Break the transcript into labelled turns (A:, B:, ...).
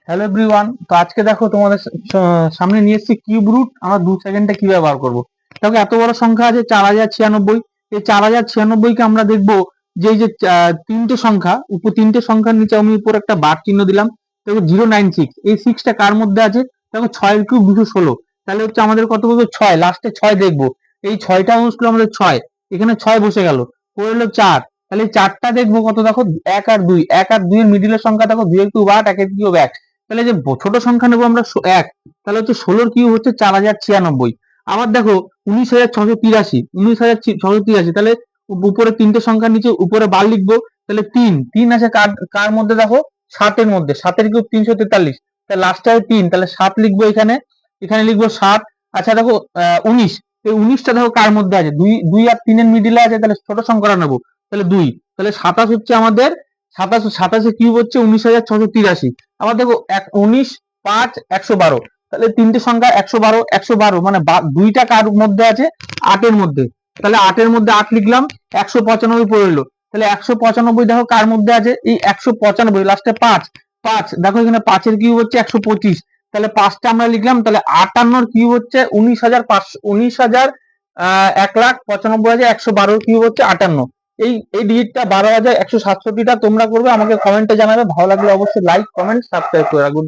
A: Hello everyone, তো আজকে দেখো তোমাদের সামনে নিয়ে এসেছি কিউব রুট আমরা 2 সেকেন্ডে কিভাবে বার করবো। দেখো এত বড় সংখ্যা আছে 4096। এই 4096 কে আমরা দেখবো যে এই যে তিনটে সংখ্যা, উপর তিনটে সংখ্যার নিচে আমি উপর একটা বার চিহ্ন দিলাম। দেখো 096, এই সিক্সটা কার মধ্যে আছে? দেখো 6 কিউব 216, তাহলে হচ্ছে আমাদের কত বলবো? 6, লাস্টে 6 দেখবো। এই 6টা বসলো আমাদের 6, এখানে 6 বসে গেল, পড়ে হলো 4। তাহলে এই 4টা দেখবো কত? দেখো 1 আর 2, 1 আর 2 এর মিডিলের সংখ্যা দেখো 2 এর কিউব 8, 1 এর কিউব 1। তাহলে যে ছোট সংখ্যা নেবো আমরা 1, তাহলে হচ্ছে 16 কিউব হচ্ছে 4096। আবার দেখো 19683, 19683, তাহলে উপরে তিনটে সংখ্যার নিচে উপরে বার লিখবো। তাহলে 3, 3 আছে কার কার মধ্যে? দেখো 7 এর মধ্যে, 7 এর কিউব 343, তাহলে লাস্টে আছে 3, তাহলে 7 লিখবো এখানে, এখানে লিখবো 7। আচ্ছা দেখো 19, এই 19টা দেখো কার মধ্যে আছে? 2, 2 আর 3 এর মিডিলে আছে, তাহলে ছোট সংখ্যাটা নেবো, তাহলে 2। তাহলে 27 হচ্ছে আমাদের 27, 27 কিউব হচ্ছে 19683। আবার দেখো 19, 5, 112, তাহলে তিনটে সংখ্যা 112, 112 মানে দুইটা কার মধ্যে আছে? 8 এর মধ্যে, তাহলে 8 এর মধ্যে 8 লিখলাম, 195 পড়লো। তাহলে 195 দেখো কার মধ্যে আছে? এই 195, লাস্টে 5, 5 দেখো এখানে 5 এর কিউব হচ্ছে 125, তাহলে 5টা আমরা লিখলাম। তাহলে 58 কিউব হচ্ছে 19500, 19000 1,95,112 কিউব হচ্ছে 58। এই ডিজিটটা 12,167টা তোমরা করবে, আমাকে কমেন্টে জানাবে। ভালো লাগলে অবশ্যই লাইক, কমেন্ট, সাবস্ক্রাইব করে রাখবে।